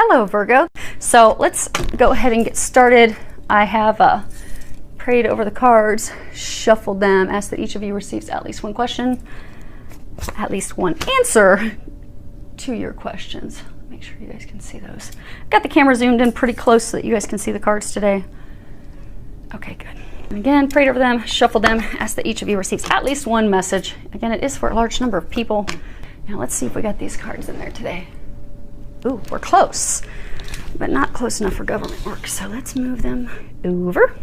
Hello, Virgo. So let's go ahead and get started. I have prayed over the cards, shuffled them, asked that each of you receives at least one question, at least one answer to your questions. Make sure you guys can see those. Got the camera zoomed in pretty close so that you guys can see the cards today. Okay, good. And again, prayed over them, shuffled them, asked that each of you receives at least one message. Again, it is for a large number of people. Now let's see if we got these cards in there today. Ooh, we're close, but not close enough for government work. So let's move them over.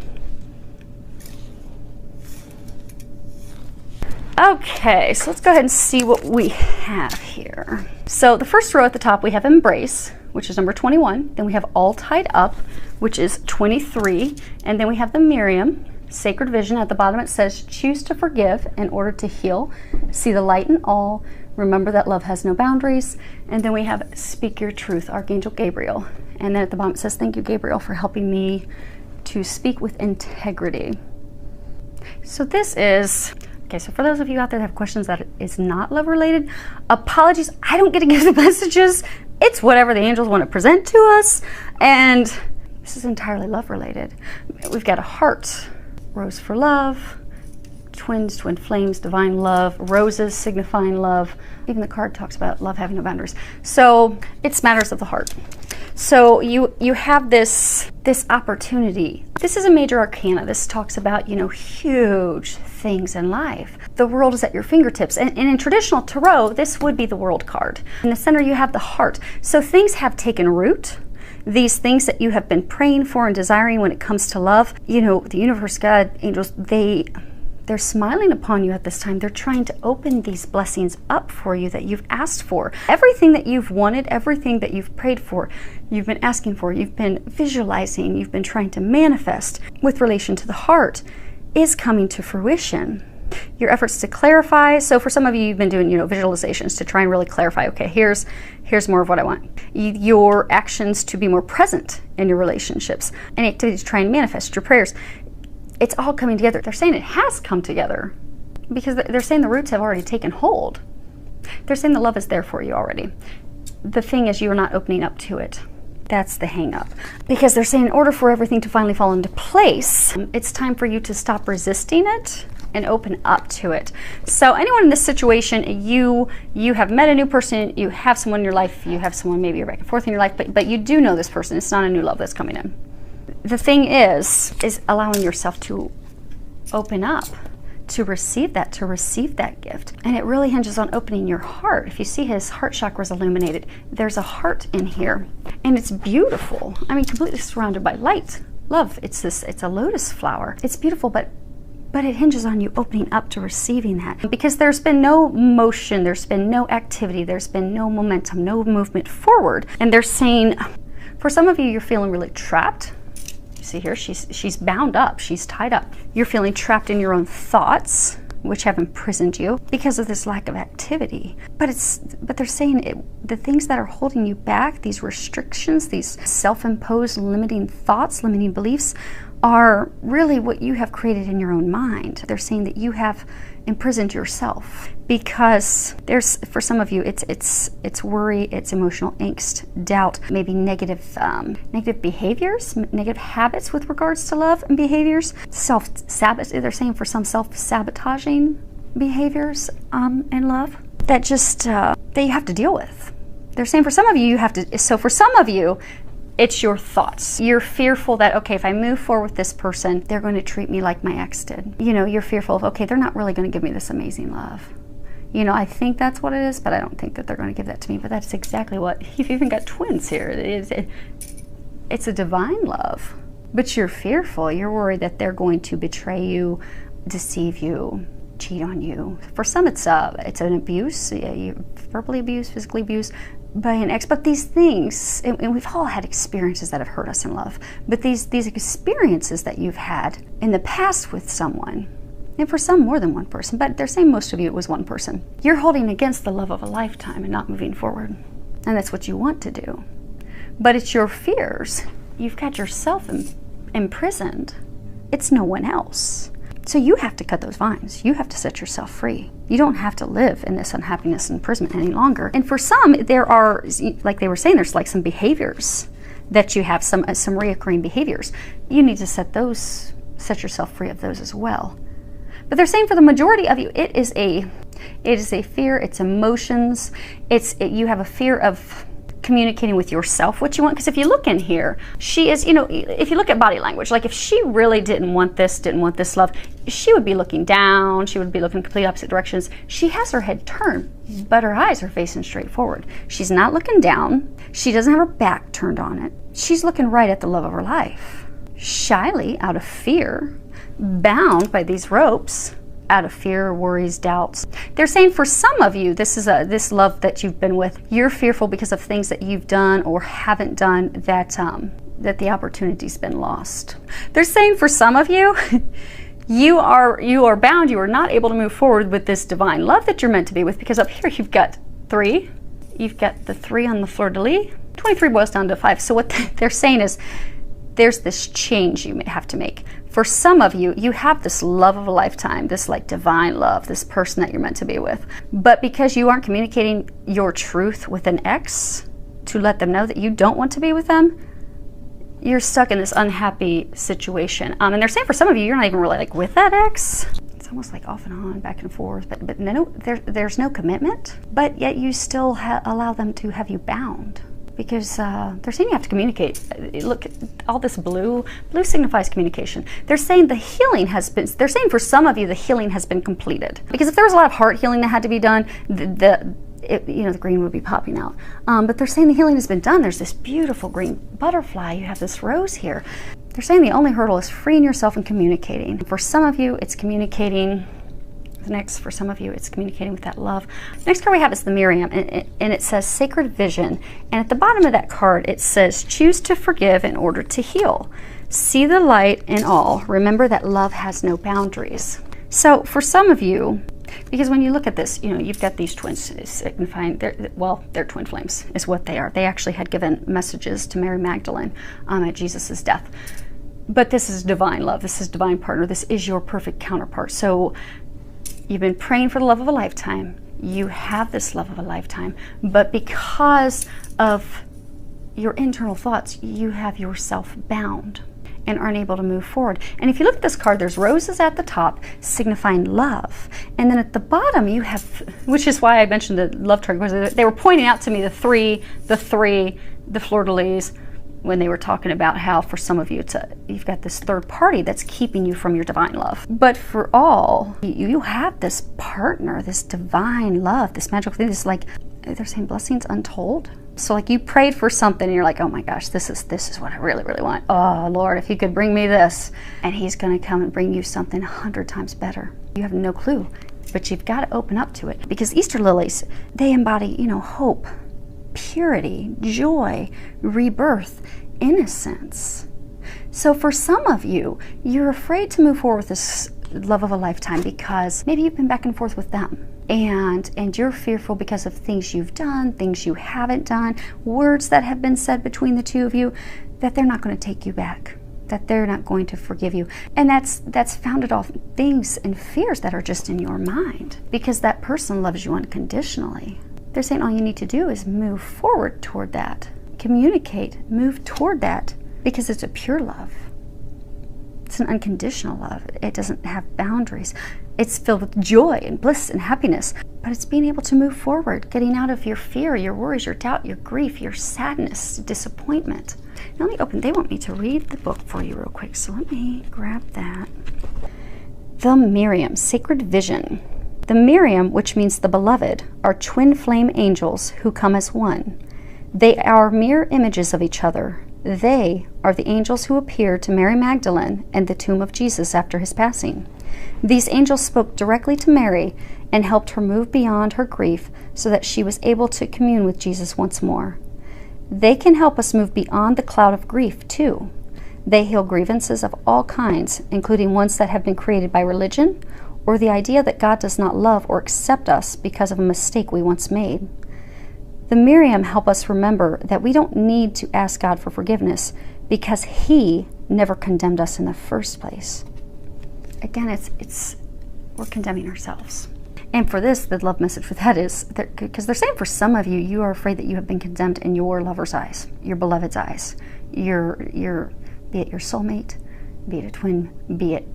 Okay, so let's go ahead and see what we have here. So the first row at the top, we have Embrace, which is number 21. Then we have All Tied Up, which is 23. And then we have the Miriam, Sacred Vision. At the bottom it says, choose to forgive in order to heal. See the light in all. Remember that love has no boundaries. And then we have Speak Your Truth, Archangel Gabriel. And then at the bottom it says, thank you, Gabriel, for helping me to speak with integrity. So this is, okay, so for those of you out there that have questions that is not love related, apologies, I don't get to give the messages. It's whatever the angels want to present to us. And this is entirely love related. We've got a heart, rose for love, twins, twin flames, divine love, roses signifying love. Even the card talks about love having no boundaries. So it's matters of the heart. So you have this opportunity. This is a major arcana. This talks about, you know, huge things in life. The world is at your fingertips. And in traditional tarot, this would be the world card. In the center, you have the heart. So things have taken root. These things that you have been praying for and desiring when it comes to love, you know, the universe, God, angels, they're smiling upon you at this time. They're trying to open these blessings up for you that you've asked for. Everything that you've wanted, everything that you've prayed for, you've been asking for, you've been visualizing, you've been trying to manifest with relation to the heart is coming to fruition. Your efforts to clarify. So for some of you, you've been doing, you know, visualizations to try and really clarify, okay, here's more of what I want. Your actions to be more present in your relationships, and activities to try and manifest your prayers. It's all coming together. They're saying it has come together because they're saying the roots have already taken hold. They're saying the love is there for you already. The thing is, you are not opening up to it. That's the hang up. Because they're saying in order for everything to finally fall into place, it's time for you to stop resisting it and open up to it. So anyone in this situation, you have met a new person, you have someone in your life, you have someone maybe you're back and forth in your life, but you do know this person. It's not a new love that's coming in. The thing is allowing yourself to open up, to receive that gift. And it really hinges on opening your heart. If you see his heart chakra is illuminated, there's a heart in here. And it's beautiful. I mean, completely surrounded by light. Love, it's a lotus flower. It's beautiful, but it hinges on you opening up to receiving that. Because there's been no motion, there's been no activity, there's been no momentum, no movement forward. And they're saying, for some of you, you're feeling really trapped. See here, she's bound up, she's tied up. You're feeling trapped in your own thoughts, which have imprisoned you because of this lack of activity. But they're saying the things that are holding you back, these restrictions, these self-imposed limiting thoughts, limiting beliefs, are really what you have created in your own mind. They're saying that you have imprisoned yourself because for some of you, it's worry, it's emotional angst, doubt, maybe negative behaviors, negative habits with regards to love and behaviors, self-sabotage. They're saying for some self-sabotaging behaviors in love that that you have to deal with. They're saying for some of you, so for some of you, it's your thoughts. You're fearful that, okay, if I move forward with this person, they're going to treat me like my ex did. You know, you're fearful of, okay, they're not really going to give me this amazing love. You know, I think that's what it is, but I don't think that they're going to give that to me. But that's exactly what, you've even got twins here. It's a divine love. But you're fearful. You're worried that they're going to betray you, deceive you, cheat on you. For some, it's an abuse, verbally abused, physically abused by an ex. But these things, and we've all had experiences that have hurt us in love, but these experiences that you've had in the past with someone, and for some more than one person, but they're saying most of you it was one person, you're holding against the love of a lifetime and not moving forward. And that's what you want to do. But it's your fears. You've got yourself imprisoned. It's no one else. So you have to cut those vines. You have to set yourself free. You don't have to live in this unhappiness and imprisonment any longer. And for some, there are, like they were saying, there's like some behaviors that you have, some reoccurring behaviors. You need to set yourself free of those as well. But they're saying for the majority of you, it is a fear, it's emotions, you have a fear of communicating with yourself what you want. Because if you look in here, she is, if you look at body language, like if she really didn't want this love, she would be looking down, she would be looking in complete opposite directions. She has her head turned, but her eyes are facing straight forward. She's not looking down, she doesn't have her back turned on it. She's looking right at the love of her life. Shyly, out of fear, bound by these ropes, out of fear, worries, doubts. They're saying for some of you, this love that you've been with, you're fearful because of things that you've done or haven't done that the opportunity's been lost. They're saying for some of you, you are bound, you are not able to move forward with this divine love that you're meant to be with, because up here you've got 3. You've got the 3 on the fleur-de-lis. 23 boils down to 5. So what they're saying is there's this change you may have to make. For some of you, you have this love of a lifetime, this like divine love, this person that you're meant to be with. But because you aren't communicating your truth with an ex to let them know that you don't want to be with them, you're stuck in this unhappy situation. And they're saying for some of you, you're not even really like with that ex. It's almost like off and on, back and forth, but no, there's no commitment, but yet you still allow them to have you bound. Because they're saying you have to communicate. Look, all this blue signifies communication. They're saying the healing they're saying for some of you, the healing has been completed. Because if there was a lot of heart healing that had to be done, the green would be popping out. But they're saying the healing has been done. There's this beautiful green butterfly. You have this rose here. They're saying the only hurdle is freeing yourself and communicating. For some of you, it's communicating. Next, for some of you, it's communicating with that love. Next card we have is the Miriam, and it says Sacred Vision. And at the bottom of that card, it says, choose to forgive in order to heal. See the light in all. Remember that love has no boundaries. So for some of you, because when you look at this, you've got these twins signifying, they're twin flames is what they are. They actually had given messages to Mary Magdalene at Jesus' death. But this is divine love. This is divine partner. This is your perfect counterpart. So you've been praying for the love of a lifetime. You have this love of a lifetime, but because of your internal thoughts, you have yourself bound and aren't able to move forward. And if you look at this card, there's roses at the top signifying love. And then at the bottom you have, which is why I mentioned the love triangle, they were pointing out to me the three, the fleur-de-lis, when they were talking about how for some of you you've got this third party that's keeping you from your divine love. But for all, you have this partner, this divine love, this magical thing, this like, they're saying blessings untold. So like you prayed for something and you're like, oh my gosh, this is what I really, really want. Oh Lord, if you could bring me this. And he's gonna come and bring you something 100 times better. You have no clue, but you've got to open up to it. Because Easter lilies, they embody, hope, purity, joy, rebirth, innocence. So for some of you, you're afraid to move forward with this love of a lifetime because maybe you've been back and forth with them, and you're fearful because of things you've done, things you haven't done, words that have been said between the two of you, that they're not going to take you back, that they're not going to forgive you. And that's founded off things and fears that are just in your mind, because that person loves you unconditionally. They're saying all you need to do is move forward toward that. Communicate, move toward that, because it's a pure love. It's an unconditional love. It doesn't have boundaries. It's filled with joy and bliss and happiness, but it's being able to move forward, getting out of your fear, your worries, your doubt, your grief, your sadness, disappointment. Now let me open, they want me to read the book for you real quick, so let me grab that. The Miriam, Sacred Vision. The Miriam, which means the beloved, are twin flame angels who come as one. They are mirror images of each other. They are the angels who appeared to Mary Magdalene and the tomb of Jesus after his passing. These angels spoke directly to Mary and helped her move beyond her grief so that she was able to commune with Jesus once more. They can help us move beyond the cloud of grief, too. They heal grievances of all kinds, including ones that have been created by religion, or the idea that God does not love or accept us because of a mistake we once made. The Miriam help us remember that we don't need to ask God for forgiveness because He never condemned us in the first place. again, we're condemning ourselves. And for this, the love message for that is, because they're saying for some of you, you are afraid that you have been condemned in your lover's eyes, your beloved's eyes, be it your soulmate, be it a twin, be it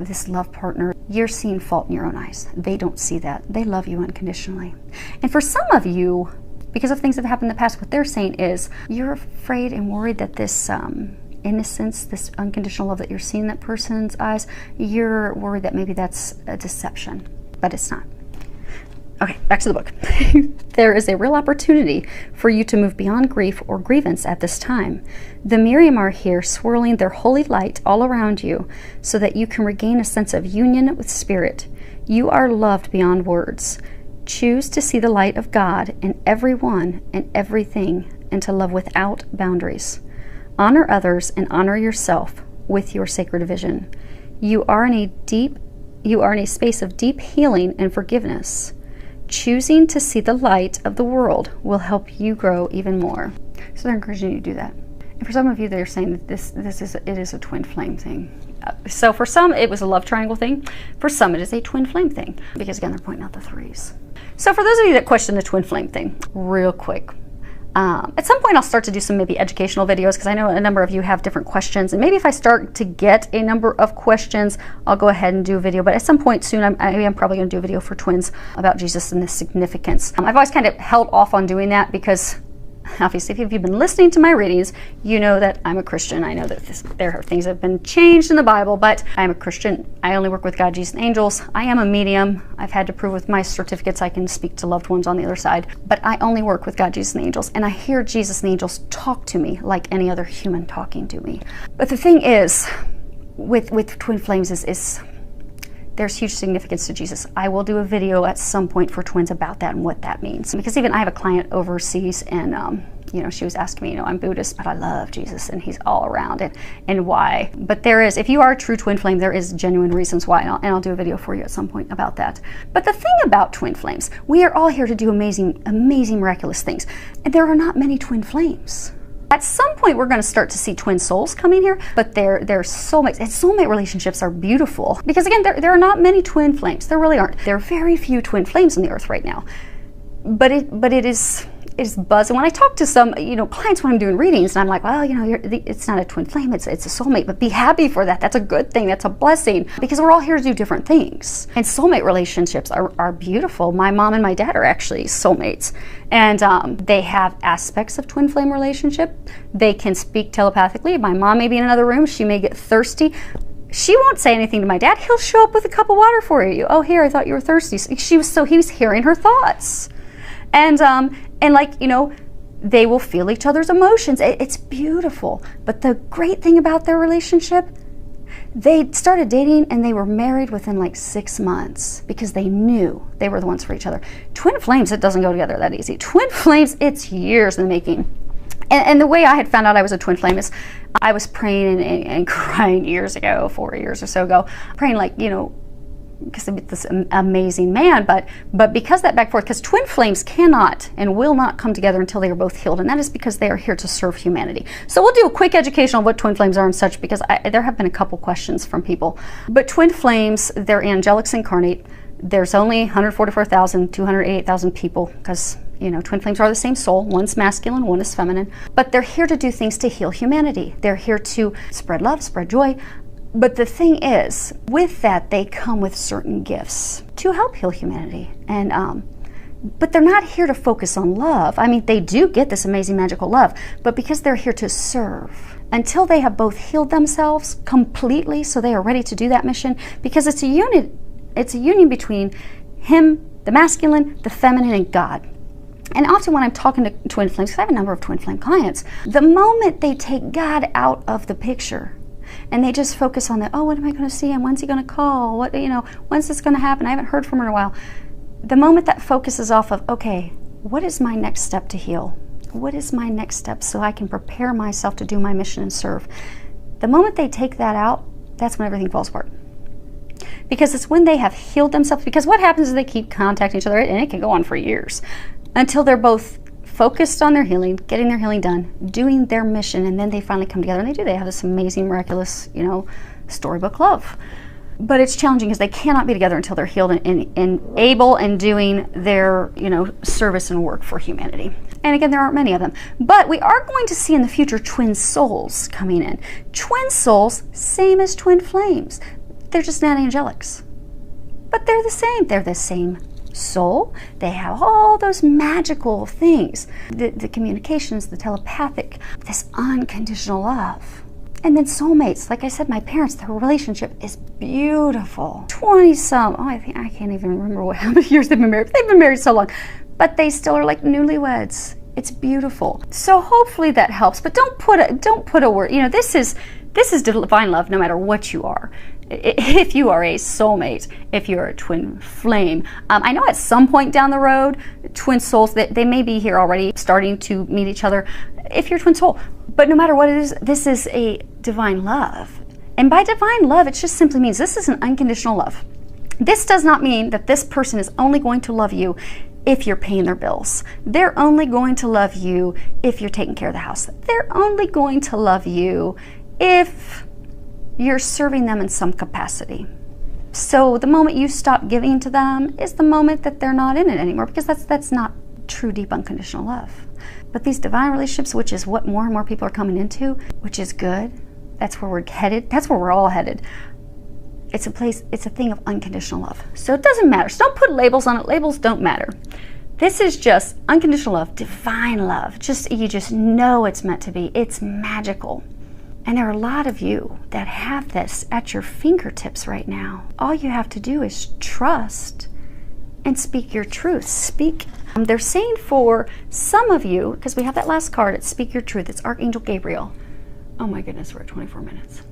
this love partner. You're seeing fault in your own eyes. They don't see that. They love you unconditionally. And for some of you, because of things that have happened in the past, what they're saying is you're afraid and worried that this innocence, this unconditional love that you're seeing in that person's eyes, you're worried that maybe that's a deception. But it's not. Okay, back to the book. There is a real opportunity for you to move beyond grief or grievance at this time. The Miriam are here swirling their holy light all around you so that you can regain a sense of union with Spirit. You are loved beyond words. Choose to see the light of God in everyone and everything and to love without boundaries. Honor others and honor yourself with your sacred vision. You are in a space of deep healing and forgiveness. Choosing to see the light of the world will help you grow even more. So they're encouraging you to do that. And for some of you, they're saying that it is a twin flame thing. So for some, it was a love triangle thing. For some, it is a twin flame thing. Because again, they're pointing out the threes. So for those of you that question the twin flame thing, real quick. At some point I'll start to do some maybe educational videos because I know a number of you have different questions, and maybe if I start to get a number of questions, I'll go ahead and do a video. But at some point soon, I'm probably going to do a video for twins about Jesus and the significance. I've always kind of held off on doing that because obviously if you've been listening to my readings, you know that I'm a Christian. I know that there are things that have been changed in the Bible, but I'm a Christian. I only work with God, Jesus, and angels. I am a medium. I've had to prove with my certificates I can speak to loved ones on the other side, but I only work with God, Jesus, and angels, and I hear Jesus and angels talk to me like any other human talking to me. But the thing is, with twin flames is there's huge significance to Jesus. I will do a video at some point for twins about that and what that means. Because even I have a client overseas, and she was asking me, I'm Buddhist, but I love Jesus and he's all around, and why. But there is, if you are a true twin flame, there is genuine reasons why, and I'll do a video for you at some point about that. But the thing about twin flames, we are all here to do amazing, amazing, miraculous things. And there are not many twin flames. At some point, we're going to start to see twin souls coming here, but they're soulmates. And soulmate relationships are beautiful because, again, there are not many twin flames. There really aren't. There are very few twin flames on the earth right now. But it is buzz. And when I talk to some clients when I'm doing readings, and I'm like, well, it's not a twin flame, it's a soulmate, but be happy for that. That's a good thing. That's a blessing, because we're all here to do different things. And soulmate relationships are beautiful. My mom and my dad are actually soulmates, and they have aspects of twin flame relationship. They can speak telepathically. My mom may be in another room. She may get thirsty. She won't say anything to my dad. He'll show up with a cup of water for you. Oh, here, I thought you were thirsty. He was hearing her thoughts. And they will feel each other's emotions. It's beautiful. But the great thing about their relationship, they started dating and they were married within like 6 months because they knew they were the ones for each other. Twin flames, it doesn't go together that easy. Twin flames, it's years in the making. And the way I had found out I was a twin flame is I was praying and crying years ago, 4 years or so ago, praying because of this amazing man, but because that back and forth, because twin flames cannot and will not come together until they are both healed, and that is because they are here to serve humanity. So we'll do a quick education on what twin flames are and such, because there have been a couple questions from people. But twin flames, they're angelics incarnate. There's only 144,000, 288,000 people, because twin flames are the same soul. One's masculine, one is feminine, but they're here to do things to heal humanity. They're here to spread love, spread joy. But the thing is, with that, they come with certain gifts to help heal humanity. And but they're not here to focus on love. I mean, they do get this amazing magical love, but because they're here to serve, until they have both healed themselves completely, so they are ready to do that mission, because it's a union between him, the masculine, the feminine, and God. And often when I'm talking to twin flames, because I have a number of twin flame clients, the moment they take God out of the picture, and they just focus on what am I going to see him? When's he going to call? When's this going to happen? I haven't heard from her in a while. The moment that focuses off of, okay, what is my next step to heal? What is my next step so I can prepare myself to do my mission and serve? The moment they take that out, that's when everything falls apart. Because it's when they have healed themselves. Because what happens is they keep contacting each other, and it can go on for years, until they're both focused on their healing, getting their healing done, doing their mission, and then they finally come together, and they have this amazing, miraculous, storybook love. But it's challenging because they cannot be together until they're healed and able and doing their, service and work for humanity. And again, there aren't many of them. But we are going to see in the future twin souls coming in. Twin souls, same as twin flames. They're just not angelics. But they're the same. They're the same soul. They have all those magical things. The communications, the telepathic, this unconditional love. And then soulmates. Like I said, my parents, their relationship is beautiful. 20-some, I can't even remember how many years they've been married. They've been married so long. But they still are like newlyweds. It's beautiful. So hopefully that helps. But don't put a word. This is divine love no matter what you are. If you are a soulmate, if you're a twin flame. I know at some point down the road, twin souls, they may be here already starting to meet each other. If you're a twin soul. But no matter what it is, this is a divine love. And by divine love, it just simply means this is an unconditional love. This does not mean that this person is only going to love you if you're paying their bills. They're only going to love you if you're taking care of the house. They're only going to love you if you're serving them in some capacity. So the moment you stop giving to them is the moment that they're not in it anymore, because that's not true, deep, unconditional love. But these divine relationships, which is what more and more people are coming into, which is good, that's where we're headed, that's where we're all headed. It's a thing of unconditional love. So it doesn't matter. So don't put labels on it. Labels don't matter. This is just unconditional love, divine love. You just know it's meant to be. It's magical. And there are a lot of you that have this at your fingertips right now. All you have to do is trust and speak your truth. Speak. They're saying for some of you, because we have that last card, it's Speak Your Truth. It's Archangel Gabriel. Oh my goodness, we're at 24 minutes.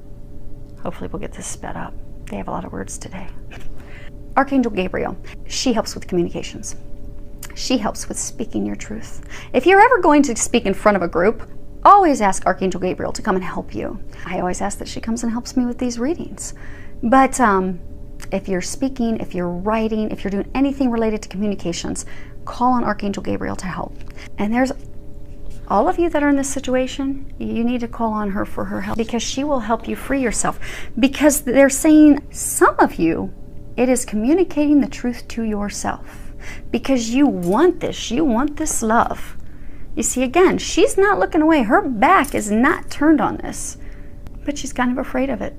Hopefully we'll get this sped up. They have a lot of words today. Archangel Gabriel, she helps with communications. She helps with speaking your truth. If you're ever going to speak in front of a group, always ask Archangel Gabriel to come and help you. I always ask that she comes and helps me with these readings. But if you're speaking, if you're writing, if you're doing anything related to communications, call on Archangel Gabriel to help. And there's all of you that are in this situation, you need to call on her for her help, because she will help you free yourself. Because they're saying some of you, it is communicating the truth to yourself. Because you want this love. You see, again, she's not looking away. Her back is not turned on this. But she's kind of afraid of it.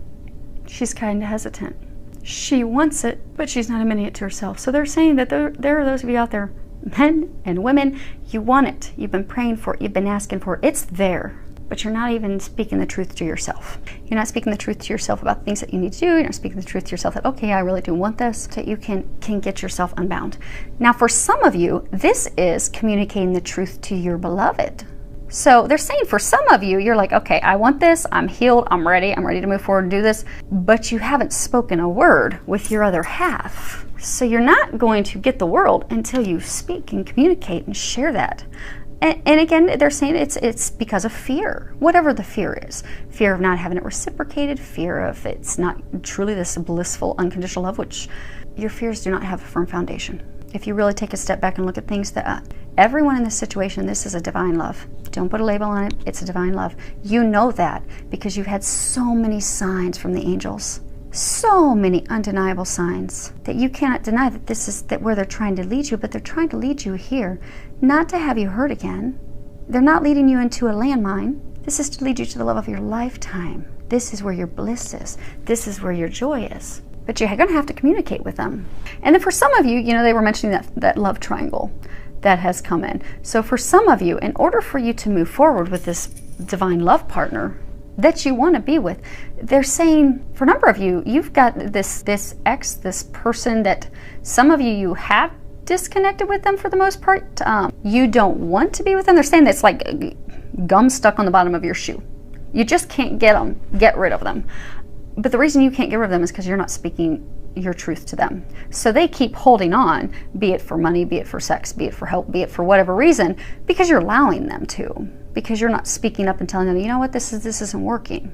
She's kind of hesitant. She wants it, but she's not admitting it to herself. So they're saying that there are those of you out there, men and women, you want it. You've been praying for it. You've been asking for it. It's there. But you're not even speaking the truth to yourself. You're not speaking the truth to yourself about things that you need to do. You're not speaking the truth to yourself that, okay, I really do want this, so you can get yourself unbound. Now, for some of you, this is communicating the truth to your beloved. So they're saying for some of you, you're like, okay, I want this, I'm healed, I'm ready to move forward and do this, but you haven't spoken a word with your other half. So you're not going to get the world until you speak and communicate and share that. And again, they're saying it's because of fear, whatever the fear is. Fear of not having it reciprocated, fear of it's not truly this blissful, unconditional love, which your fears do not have a firm foundation. If you really take a step back and look at things, that everyone in this situation, this is a divine love. Don't put a label on it, it's a divine love. You know that because you've had so many signs from the angels. So many undeniable signs that you cannot deny that this is where they're trying to lead you, but they're trying to lead you here, not to have you hurt again. They're not leading you into a landmine. This is to lead you to the love of your lifetime. This is where your bliss is. This is where your joy is. But you're going to have to communicate with them. And then for some of you, they were mentioning that love triangle that has come in. So for some of you, in order for you to move forward with this divine love partner that you want to be with, they're saying for a number of you, you've got this ex, this person that some of you have disconnected with them for the most part. You don't want to be with them. They're saying that's like gum stuck on the bottom of your shoe. You just can't get rid of them. But the reason you can't get rid of them is because you're not speaking your truth to them. So they keep holding on, be it for money, be it for sex, be it for help, be it for whatever reason, because you're allowing them to. Because you're not speaking up and telling them, you know what, this isn't working.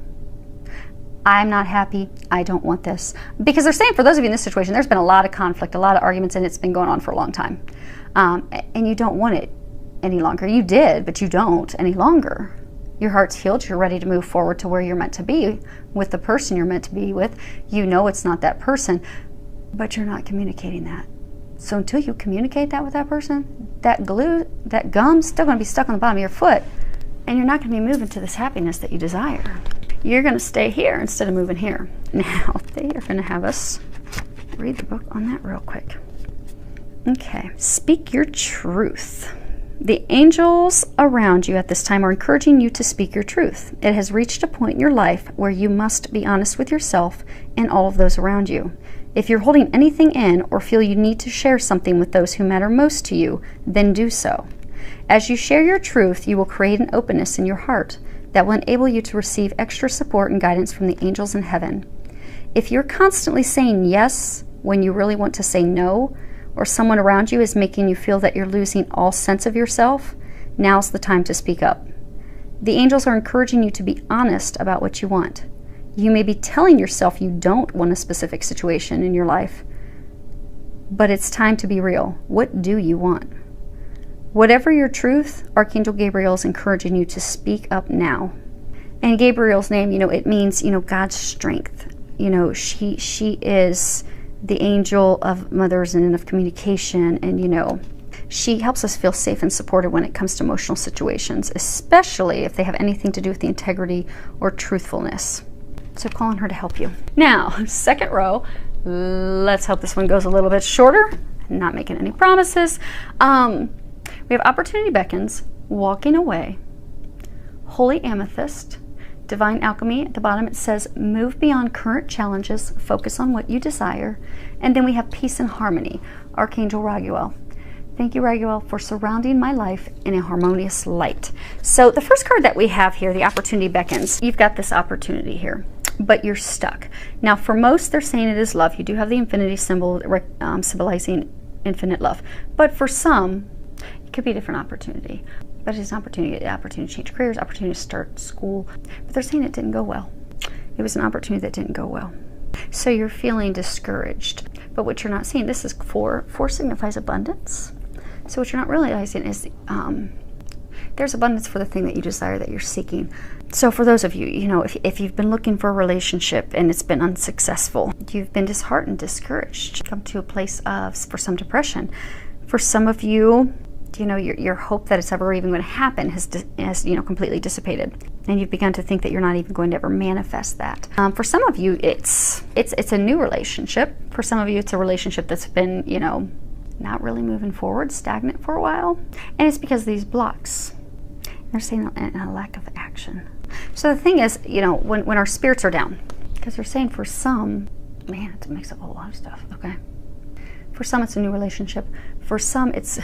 I'm not happy. I don't want this. Because they're saying for those of you in this situation, there's been a lot of conflict, a lot of arguments, and it's been going on for a long time. And you don't want it any longer. You did, but you don't any longer. Your heart's healed. You're ready to move forward to where you're meant to be with the person you're meant to be with. You know it's not that person, but you're not communicating that. So until you communicate that with that person, that glue, that gum's still going to be stuck on the bottom of your foot, and you're not going to be moving to this happiness that you desire. You're going to stay here instead of moving here. Now, they are going to have us read the book on that real quick. Okay, speak your truth. The angels around you at this time are encouraging you to speak your truth. It has reached a point in your life where you must be honest with yourself and all of those around you. If you're holding anything in or feel you need to share something with those who matter most to you, then do so. As you share your truth, you will create an openness in your heart that will enable you to receive extra support and guidance from the angels in heaven. If you're constantly saying yes when you really want to say no, or someone around you is making you feel that you're losing all sense of yourself, now's the time to speak up. The angels are encouraging you to be honest about what you want. You may be telling yourself you don't want a specific situation in your life, but it's time to be real. What do you want? Whatever your truth, Archangel Gabriel is encouraging you to speak up now. And Gabriel's name, it means, God's strength. She is the angel of mothers and of communication, and she helps us feel safe and supported when it comes to emotional situations, especially if they have anything to do with the integrity or truthfulness. So call on her to help you. Now, second row, let's hope this one goes a little bit shorter. I'm not making any promises. We have opportunity beckons, walking away, holy amethyst, divine alchemy. At the bottom it says move beyond current challenges, focus on what you desire. And then we have peace and harmony, Archangel Raguel. Thank you, Raguel, for surrounding my life in a harmonious light. So the first card that we have here, the opportunity beckons, you've got this opportunity here, but you're stuck. Now for most, they're saying it is love. You do have the infinity symbol symbolizing infinite love, but for some it could be a different opportunity. But it's an opportunity to change careers, opportunity to start school. But they're saying it didn't go well. It was an opportunity that didn't go well. So you're feeling discouraged. But what you're not seeing, this is 4. 4 signifies abundance. So what you're not realizing is there's abundance for the thing that you desire, that you're seeking. So for those of you, if you've been looking for a relationship and it's been unsuccessful, you've been disheartened, discouraged, come to a place of, for some, depression. For some of you, your hope that it's ever even going to happen has completely dissipated, and you've begun to think that you're not even going to ever manifest that. For some of you, it's a new relationship. For some of you, it's a relationship that's been not really moving forward, stagnant for a while, and it's because of these blocks. They're saying a lack of action. So the thing is, when our spirits are down, because they're saying for some, man, it makes up a whole lot of stuff. Okay, for some it's a new relationship. For some it's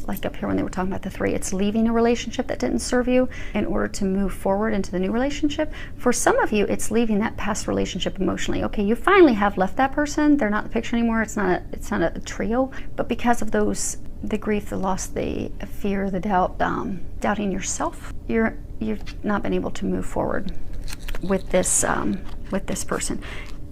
like up here when they were talking about the 3, it's leaving a relationship that didn't serve you in order to move forward into the new relationship. For some of you, it's leaving that past relationship emotionally. Okay, you finally have left that person. They're not in the picture anymore. It's not a trio, but because of the grief, the loss, the fear, the doubt, doubting yourself, you've not been able to move forward with this person.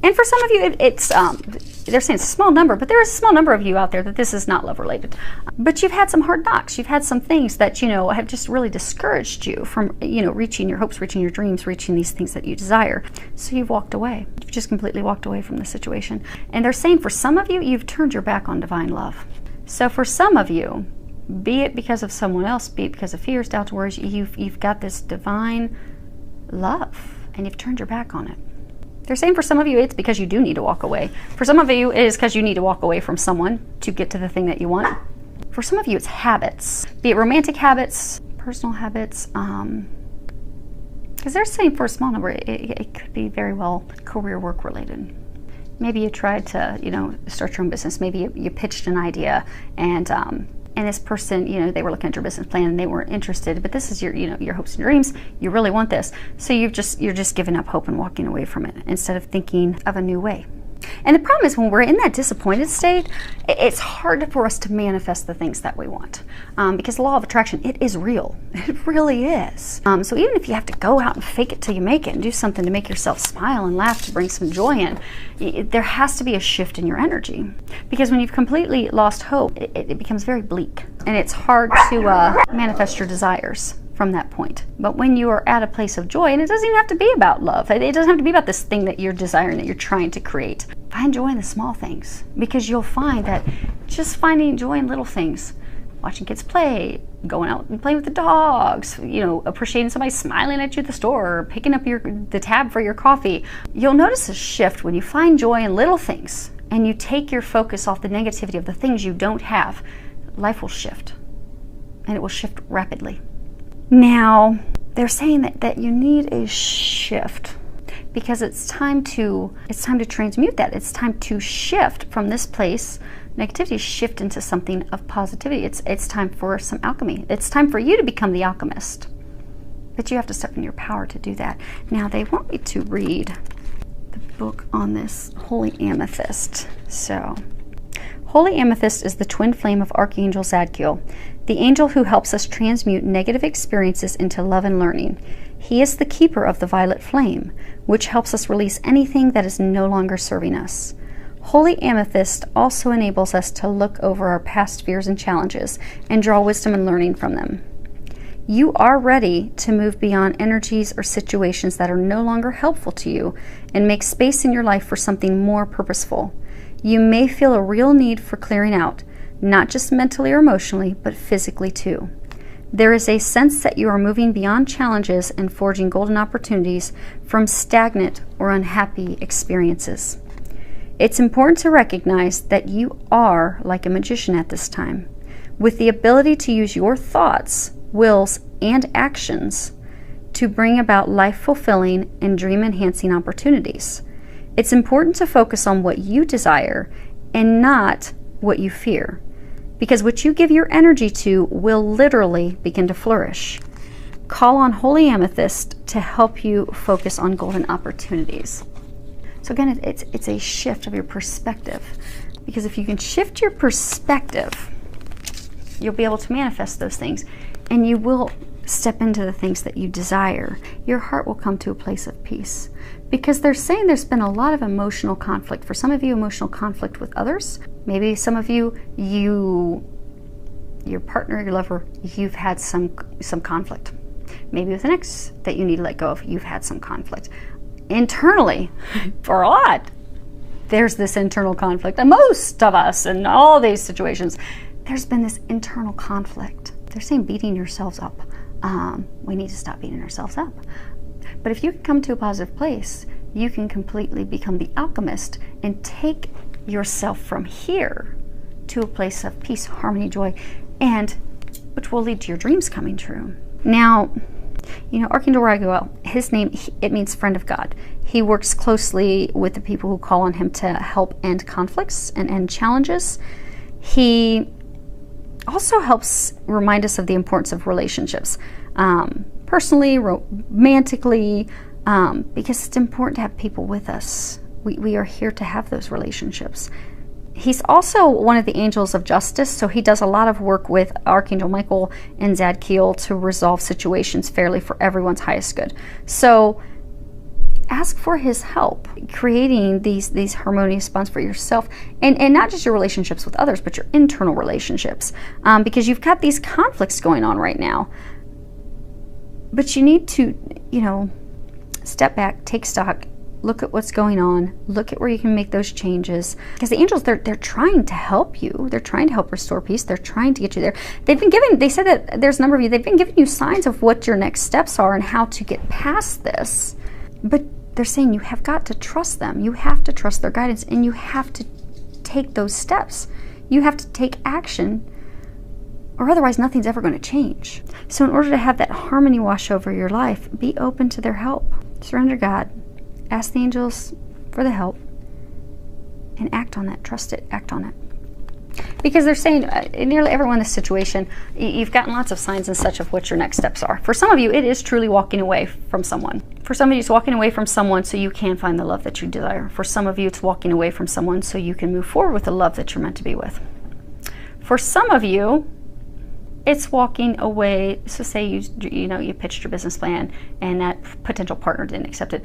And for some of you, they're saying it's a small number, but there is a small number of you out there that this is not love related. But you've had some hard knocks. You've had some things that, have just really discouraged you from, reaching your hopes, reaching your dreams, reaching these things that you desire. So you've walked away. You've just completely walked away from the situation. And they're saying for some of you, you've turned your back on divine love. So for some of you, be it because of someone else, be it because of fears, doubts, worries, you've got this divine love and you've turned your back on it. They're saying for some of you, it's because you do need to walk away. For some of you, it is because you need to walk away from someone to get to the thing that you want. For some of you, it's habits, be it romantic habits, personal habits, because they're saying for a small number, it could be very well career work related. Maybe you tried to, start your own business. Maybe you pitched an idea and this person, they were looking at your business plan and they weren't interested, but this is your, your hopes and dreams. You really want this. So you're just giving up hope and walking away from it instead of thinking of a new way. And the problem is when we're in that disappointed state, it's hard for us to manifest the things that we want. Because the law of attraction, it is real. It really is. So even if you have to go out and fake it till you make it and do something to make yourself smile and laugh to bring some joy in, there has to be a shift in your energy. Because when you've completely lost hope, it becomes very bleak. And it's hard to manifest your desires. from that point. But when you are at a place of joy, and it doesn't even have to be about love, it doesn't have to be about this thing that you're desiring, that you're trying to create. Find joy in the small things, because you'll find that just finding joy in little things, watching kids play, going out and playing with the dogs, you know, appreciating somebody smiling at you at the store, or picking up the tab for your coffee. You'll notice a shift when you find joy in little things and you take your focus off the negativity of the things you don't have. Life will shift, and it will shift rapidly. Now, they're saying that you need a shift, because it's time to transmute that. It's time to shift from this place, negativity, shift into something of positivity. It's time for some alchemy. It's time for you to become the alchemist. But you have to step in your power to do that. Now, they want me to read the book on this holy amethyst. So, holy amethyst is the twin flame of Archangel Zadkiel, the angel who helps us transmute negative experiences into love and learning. He is the keeper of the violet flame, which helps us release anything that is no longer serving us. Holy amethyst also enables us to look over our past fears and challenges and draw wisdom and learning from them. You are ready to move beyond energies or situations that are no longer helpful to you and make space in your life for something more purposeful. You may feel a real need for clearing out, not just mentally or emotionally, but physically too. There is a sense that you are moving beyond challenges and forging golden opportunities from stagnant or unhappy experiences. It's important to recognize that you are like a magician at this time, with the ability to use your thoughts, wills, and actions to bring about life-fulfilling and dream-enhancing opportunities. It's important to focus on what you desire and not what you fear, because what you give your energy to will literally begin to flourish. Call on holy amethyst to help you focus on golden opportunities. So again, it's a shift of your perspective, because if you can shift your perspective, you'll be able to manifest those things, and you will step into the things that you desire. Your heart will come to a place of peace, because they're saying there's been a lot of emotional conflict. For some of you, emotional conflict with others. Maybe some of you, your partner, your lover, you've had some conflict. Maybe with an ex that you need to let go of, you've had some conflict. Internally, for a lot, there's this internal conflict. And most of us in all these situations, there's been this internal conflict. They're saying beating yourselves up. We need to stop beating ourselves up. But if you can come to a positive place, you can completely become the alchemist and take yourself from here to a place of peace, harmony, joy, and which will lead to your dreams coming true. Now, you know, Archangel Gabriel, his name, it means friend of God. He works closely with the people who call on him to help end conflicts and end challenges. He also helps remind us of the importance of relationships, personally, romantically, because it's important to have people with us. We are here to have those relationships. He's also one of the angels of justice, so he does a lot of work with Archangel Michael and Zadkiel to resolve situations fairly for everyone's highest good. So ask for his help creating these harmonious bonds for yourself, and not just your relationships with others, but your internal relationships, because you've got these conflicts going on right now. But you need to, you know, step back, take stock, look at what's going on, look at where you can make those changes, because the angels, they're trying to help you. They're trying to help restore peace. They're trying to get you there. They said that there's a number of you, they've been giving you signs of what your next steps are and how to get past this. But they're saying you have got to trust them. You have to trust their guidance, and you have to take those steps. You have to take action, or otherwise nothing's ever going to change. So in order to have that harmony wash over your life, be open to their help. Surrender God. Ask the angels for the help, and act on that. Trust it. Act on it. Because they're saying nearly everyone in this situation, you've gotten lots of signs and such of what your next steps are. For some of you, it is truly walking away from someone. For some of you, it's walking away from someone so you can find the love that you desire. For some of you, it's walking away from someone so you can move forward with the love that you're meant to be with. For some of you, it's walking away. So say you pitched your business plan and that potential partner didn't accept it.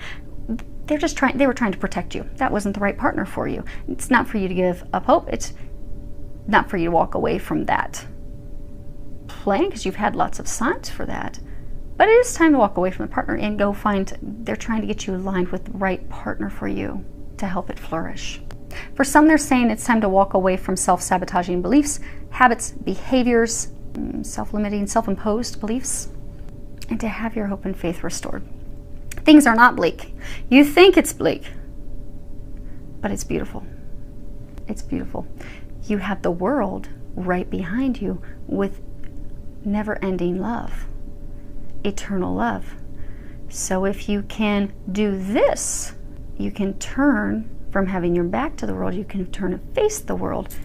They were trying to protect you. That wasn't the right partner for you. It's not for you to give up hope. It's not for you to walk away from that plan, because you've had lots of signs for that. But it is time to walk away from the partner and go find, they're trying to get you aligned with the right partner for you to help it flourish. For some, they're saying it's time to walk away from self-sabotaging beliefs, habits, behaviors, self-limiting, self-imposed beliefs, and to have your hope and faith restored. Things are not bleak. You think it's bleak, but it's beautiful. It's beautiful. You have the world right behind you with never-ending love, eternal love. So if you can do this, you can turn from having your back to the world, you can turn and face the world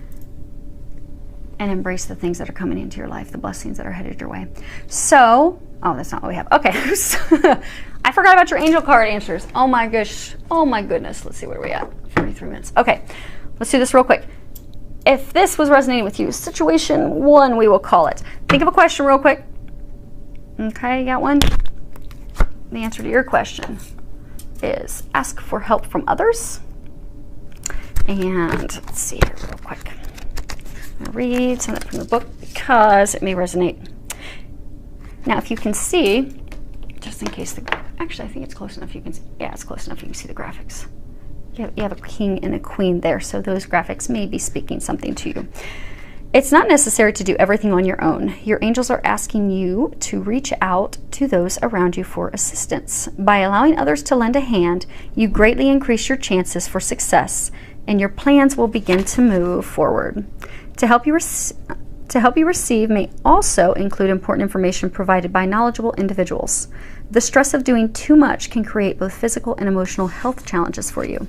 and embrace the things that are coming into your life, the blessings that are headed your way. So, oh, that's not what we have. Okay. I forgot about your angel card answers. Oh my gosh. Oh my goodness. Let's see, what are we at? 43 minutes. Okay. Let's do this real quick. If this was resonating with you, situation 1, we will call it. Think of a question real quick. Okay, you got one? The answer to your question is ask for help from others. And let's see here real quick. I'm going to read something from the book because it may resonate. Now, if you can see, just in case actually, I think it's close enough you can see. Yeah, it's close enough you can see the graphics. You have a king and a queen there, so those graphics may be speaking something to you. It's not necessary to do everything on your own. Your angels are asking you to reach out to those around you for assistance. By allowing others to lend a hand, you greatly increase your chances for success, and your plans will begin to move forward. To help you receive may also include important information provided by knowledgeable individuals. The stress of doing too much can create both physical and emotional health challenges for you.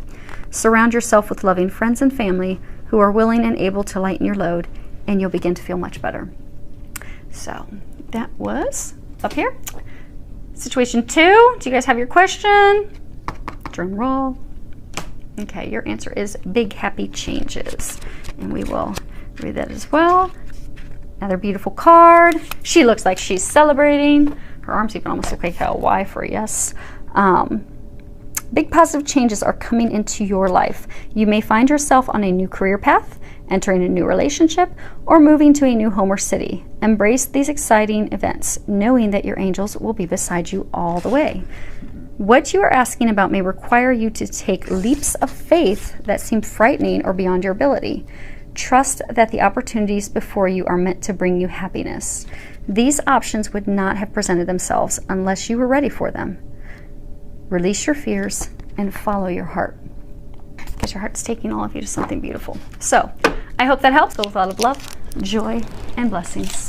Surround yourself with loving friends and family who are willing and able to lighten your load, and you'll begin to feel much better. So that was up here. Situation 2, do you guys have your question? Drum roll. Okay, your answer is big happy changes. And we will read that as well. Another beautiful card. She looks like she's celebrating. Her arms even almost look like a Y for a yes. Big positive changes are coming into your life. You may find yourself on a new career path, entering a new relationship, or moving to a new home or city. Embrace these exciting events, knowing that your angels will be beside you all the way. What you are asking about may require you to take leaps of faith that seem frightening or beyond your ability. Trust that the opportunities before you are meant to bring you happiness. These options would not have presented themselves unless you were ready for them. Release your fears and follow your heart, because your heart's taking all of you to something beautiful. So I hope that helps. With a lot of love, joy, and blessings.